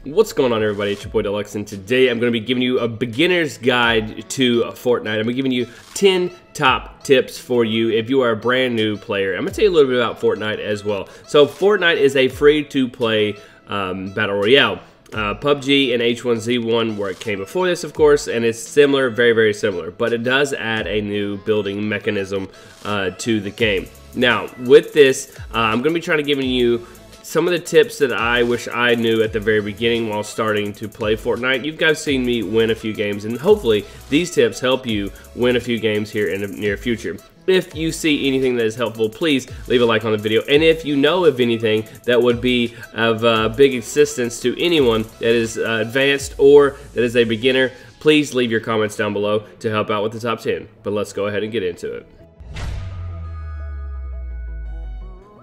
What's going on, everybody? It's your boy Deluxe, and today I'm going to be giving you a beginner's guide to Fortnite. I'm going to be giving you 10 top tips for you if you are a brand new player. I'm going to tell you a little bit about Fortnite as well. So Fortnite is a free-to-play battle royale. PUBG and H1Z1 where it came before this, of course, and it's similar, very, very similar. But it does add a new building mechanism to the game. Now, with this, I'm going to be trying to give you some of the tips that I wish I knew at the very beginning while starting to play Fortnite. You guys seen me win a few games, and hopefully these tips help you win a few games here in the near future. If you see anything that is helpful, please leave a like on the video. And if you know of anything that would be of big assistance to anyone that is advanced or that is a beginner, please leave your comments down below to help out with the top 10. But let's go ahead and get into it.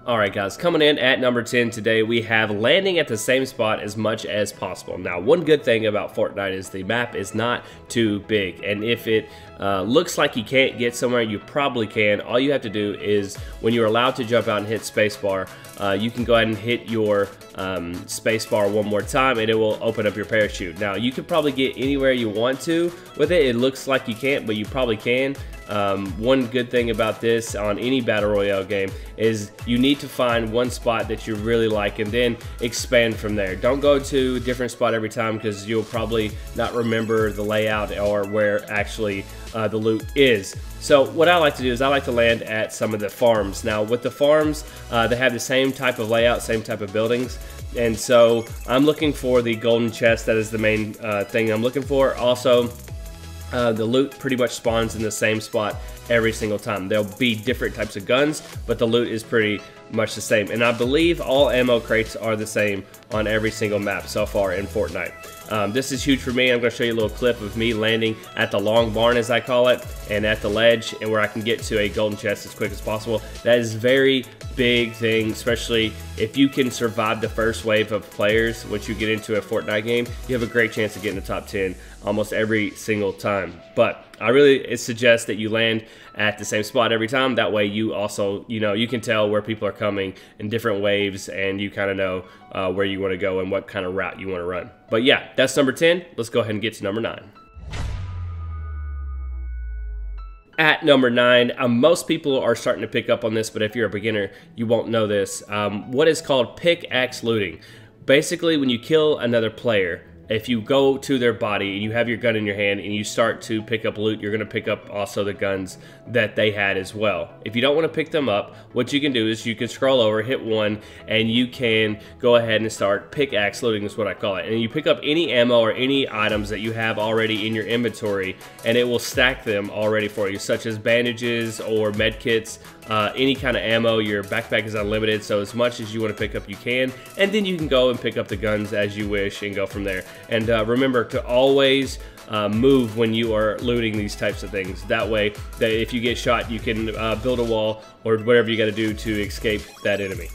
Alright guys, coming in at number 10 today, we have landing at the same spot as much as possible. Now, one good thing about Fortnite is the map is not too big, and if it looks like you can't get somewhere, you probably can. All you have to do is, when you're allowed to jump out and hit spacebar, you can go ahead and hit your spacebar one more time and it will open up your parachute. Now, you can probably get anywhere you want to with it. It looks like you can't, but you probably can. One good thing about this on any battle royale game is you need to find one spot that you really like and then expand from there. Don't go to a different spot every time because you'll probably not remember the layout or where actually the loot is. So what I like to do is I like to land at some of the farms. Now with the farms, they have the same type of layout, same type of buildings. And so I'm looking for the golden chest. That is the main thing I'm looking for. Also, the loot pretty much spawns in the same spot every single time. There'll be different types of guns, but the loot is pretty much the same. And I believe all ammo crates are the same on every single map so far in Fortnite. This is huge for me. I'm going to show you a little clip of me landing at the long barn, as I call it, and at the ledge, and where I can get to a golden chest as quick as possible. That is very big thing, especially if you can survive the first wave of players. Once you get into a Fortnite game, you have a great chance of getting the top 10 almost every single time. But I really suggest that you land at the same spot every time. That way you also, you can tell where people are coming in different waves, and you kind of know where you want to go and what kind of route you want to run. But yeah, that's number 10. Let's go ahead and get to number 9. At number 9, most people are starting to pick up on this, but if you're a beginner, you won't know this. What is called pickaxe looting. Basically, when you kill another player, if you go to their body and you have your gun in your hand and you start to pick up loot, you're going to pick up also the guns that they had as well. If you don't want to pick them up, what you can do is you can scroll over, hit 1, and you can go ahead and start pickaxe looting, is what I call it. And you pick up any ammo or any items that you have already in your inventory, and it will stack them already for you, such as bandages or med kits, any kind of ammo. Your backpack is unlimited, so as much as you want to pick up, you can. And then you can go and pick up the guns as you wish and go from there. And remember to always move when you are looting these types of things. That way, that if you get shot, you can build a wall or whatever you got to do to escape that enemy.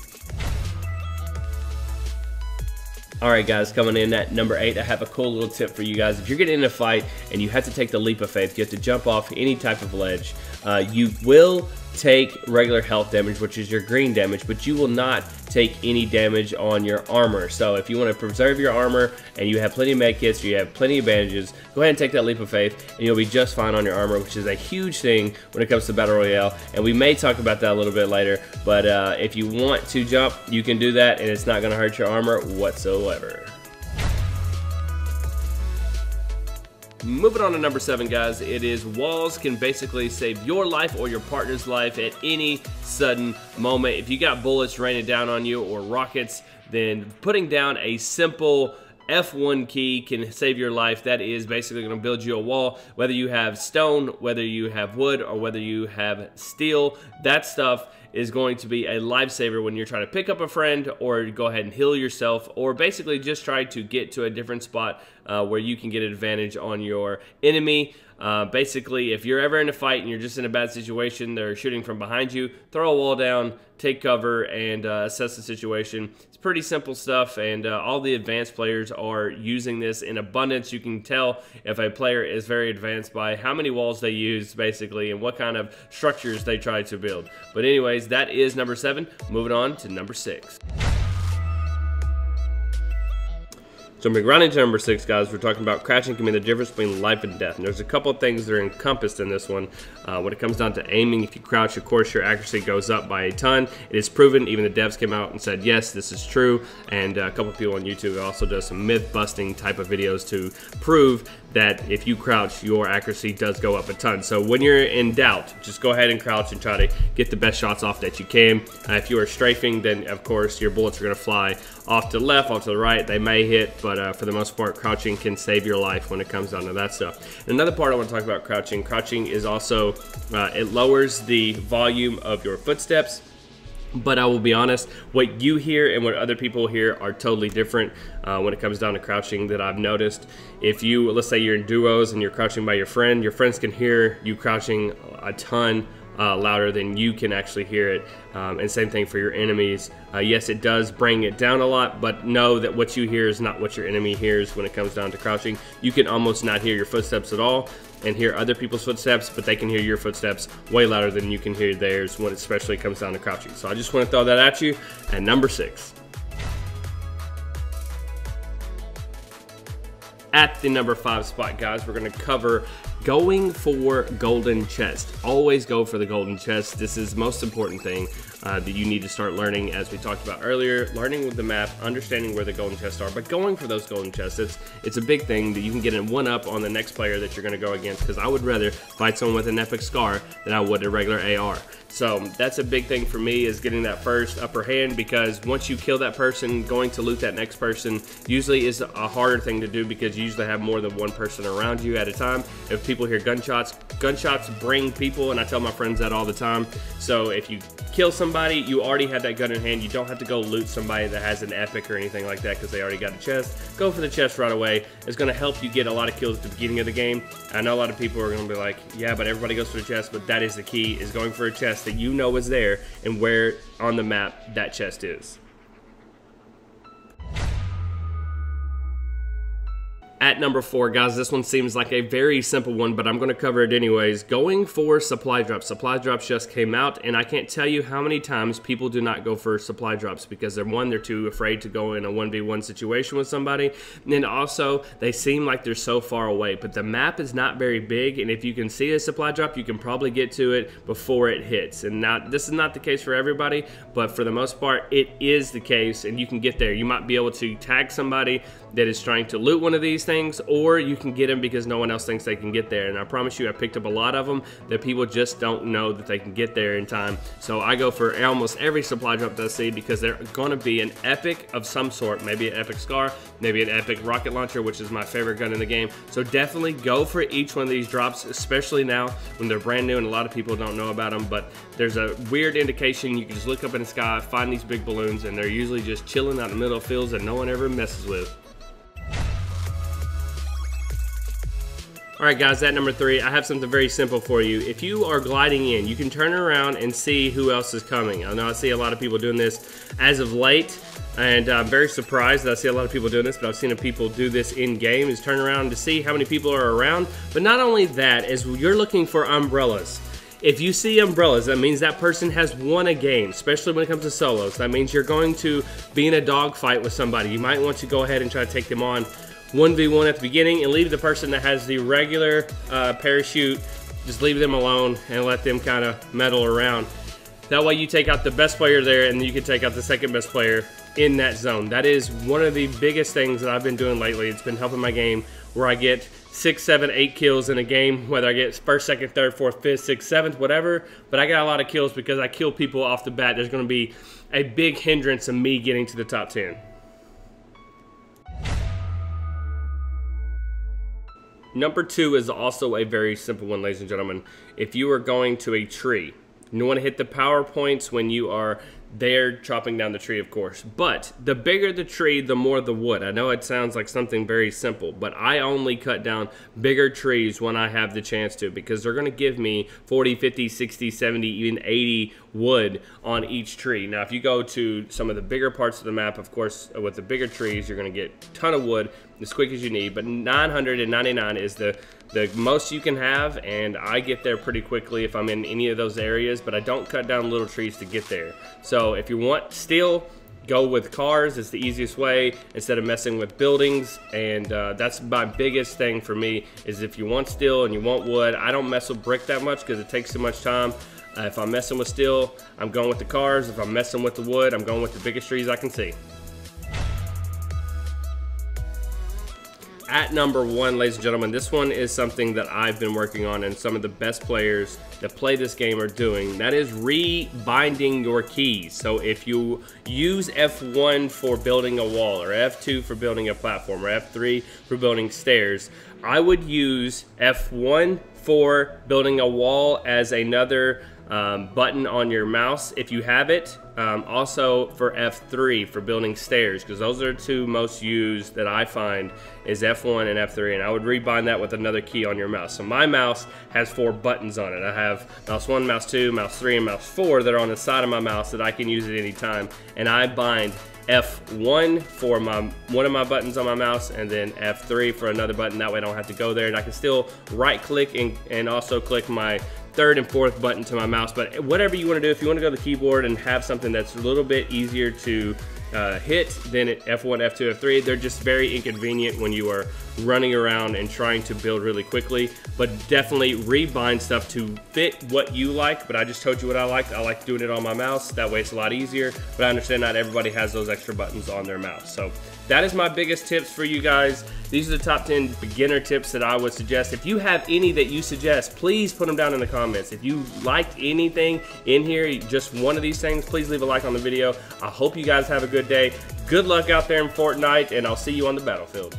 Alright guys, coming in at number 8, I have a cool little tip for you guys. If you're getting in a fight and you have to take the leap of faith, you have to jump off any type of ledge, you will take regular health damage, which is your green damage, but you will not take any damage on your armor. So if you want to preserve your armor and you have plenty of med kits, you have plenty of bandages, go ahead and take that leap of faith and you'll be just fine on your armor, which is a huge thing when it comes to battle royale, and we may talk about that a little bit later. But if you want to jump, you can do that and it's not going to hurt your armor whatsoever. Moving on to number 7, guys, it is walls can basically save your life or your partner's life at any sudden moment. If you got bullets raining down on you or rockets, then putting down a simple F1 key can save your life. That is basically going to build you a wall, whether you have stone, whether you have wood, or whether you have steel. That stuff is going to be a lifesaver when you're trying to pick up a friend or go ahead and heal yourself, or basically just try to get to a different spot where you can get an advantage on your enemy. Basically, if you're ever in a fight and you're just in a bad situation, they're shooting from behind you, throw a wall down, take cover, and assess the situation. It's pretty simple stuff, and all the advanced players are using this in abundance. You can tell if a player is very advanced by how many walls they use, basically, and what kind of structures they try to build. But anyways, that is number 7. Moving on to number 6. Jumping right into number 6, guys, we're talking about crouching can be the difference between life and death. And there's a couple of things that are encompassed in this one. When it comes down to aiming, if you crouch, of course, your accuracy goes up by a ton. It is proven. Even the devs came out and said, yes, this is true. And a couple of people on YouTube also does some myth-busting type of videos to prove that if you crouch, your accuracy does go up a ton. So when you're in doubt, just go ahead and crouch and try to get the best shots off that you can. If you are strafing, then of course your bullets are going to fly off to the left, off to the right. They may hit, but for the most part, crouching can save your life when it comes down to that stuff. And another part I want to talk about crouching. Crouching is also, it lowers the volume of your footsteps. But I will be honest, what you hear and what other people hear are totally different when it comes down to crouching that I've noticed. If you, let's say you're in duos and you're crouching by your friends can hear you crouching a ton louder than you can actually hear it. And same thing for your enemies. Yes, it does bring it down a lot, but know that what you hear is not what your enemy hears when it comes down to crouching. You can almost not hear your footsteps at all and hear other people's footsteps, but they can hear your footsteps way louder than you can hear theirs when it especially comes down to crouching. So I just want to throw that at you at number 6. At the number 5 spot, guys, we're going to cover going for golden chest. Always go for the golden chest. This is the most important thing that you need to start learning, as we talked about earlier. Learning with the map, understanding where the golden chests are, but going for those golden chests, it's a big thing that you can get in one up on the next player that you're going to go against, because I would rather fight someone with an epic scar than I would a regular AR. So that's a big thing for me, is getting that first upper hand, because once you kill that person, going to loot that next person usually is a harder thing to do, because you usually have more than one person around you at a time. If people hear gunshots bring people, and I tell my friends that all the time. So if you kill somebody, you already have that gun in hand. You don't have to go loot somebody that has an epic or anything like that, because they already got a chest. Go for the chest right away. It's going to help you get a lot of kills at the beginning of the game. I know a lot of people are going to be like, yeah, but everybody goes for the chest, but that is the key, is going for a chest that you know is there and where on the map that chest is. At number 4, guys, this one seems like a very simple one, but I'm going to cover it anyways. Going for supply drops. Supply drops just came out, and I can't tell you how many times people do not go for supply drops because they're too afraid to go in a 1v1 situation with somebody, and also they seem like they're so far away. But the map is not very big, and if you can see a supply drop, you can probably get to it before it hits. And now, this is not the case for everybody, but for the most part, it is the case, and you can get there. You might be able to tag somebody that is trying to loot one of these things, or you can get them because no one else thinks they can get there. And I promise you, I picked up a lot of them that people just don't know that they can get there in time. So I go for almost every supply drop that I see, because they're going to be an epic of some sort. Maybe an epic scar, maybe an epic rocket launcher, which is my favorite gun in the game. So definitely go for each one of these drops, especially now when they're brand new and a lot of people don't know about them. But there's a weird indication. You can just look up in the sky, find these big balloons, and they're usually just chilling out in the middle of fields that no one ever messes with. Alright guys, at number 3, I have something very simple for you. If you are gliding in, you can turn around and see who else is coming. I know I see a lot of people doing this as of late, and I'm very surprised that I see a lot of people doing this, but I've seen people do this in-game, is turn around to see how many people are around. But not only that, is you're looking for umbrellas. If you see umbrellas, that means that person has won a game, especially when it comes to solos. That means you're going to be in a dogfight with somebody. You might want to go ahead and try to take them on 1v1 at the beginning, and leave the person that has the regular parachute, just leave them alone and let them kind of meddle around. That way you take out the best player there, and you can take out the second best player in that zone. That is one of the biggest things that I've been doing lately. It's been helping my game, where I get 6, 7, 8 kills in a game, whether I get first, second, third, fourth, fifth, sixth, seventh, whatever. But I got a lot of kills because I kill people off the bat. There's going to be a big hindrance of me getting to the top 10. Number 2 is also a very simple one, ladies and gentlemen. If you are going to a tree, you want to hit the power points when you are there chopping down the tree, of course. But the bigger the tree, the more the wood. I know it sounds like something very simple, but I only cut down bigger trees when I have the chance to, because they're going to give me 40, 50, 60, 70, even 80 wood on each tree. Now, if you go to some of the bigger parts of the map, of course, with the bigger trees, you're going to get a ton of wood as quick as you need, but 999 is the most you can have, and I get there pretty quickly if I'm in any of those areas, but I don't cut down little trees to get there. So if you want steel, go with cars. It's the easiest way instead of messing with buildings, and that's my biggest thing for me, is if you want steel and you want wood, I don't mess with brick that much because it takes too much time. If I'm messing with steel, I'm going with the cars. If I'm messing with the wood, I'm going with the biggest trees I can see. At number 1, ladies and gentlemen, this one is something that I've been working on and some of the best players that play this game are doing. That is rebinding your keys. So if you use F1 for building a wall, or F2 for building a platform, or F3 for building stairs, I would use F1 for building a wall as another button on your mouse if you have it. Also for F3 for building stairs, because those are the two most used that I find, is F1 and F3, and I would rebind that with another key on your mouse. So my mouse has 4 buttons on it. I have mouse 1, mouse 2, mouse 3, and mouse 4 that are on the side of my mouse that I can use at any time, and I bind F1 for one of my buttons on my mouse, and then F3 for another button. That way I don't have to go there, and I can still right click and also click my 3rd and 4th button to my mouse. But whatever you want to do, if you want to go to the keyboard and have something that's a little bit easier to hit than F1, F2, F3, they're just very inconvenient when you are running around and trying to build really quickly. But definitely rebind stuff to fit what you like. But I just told you what I like. I like doing it on my mouse. That way it's a lot easier. But I understand not everybody has those extra buttons on their mouse. So that is my biggest tips for you guys. These are the top 10 beginner tips that I would suggest. If you have any that you suggest, please put them down in the comments. If you liked anything in here, just one of these things, please leave a like on the video. I hope you guys have a good day. Good luck out there in Fortnite, and I'll see you on the battlefield.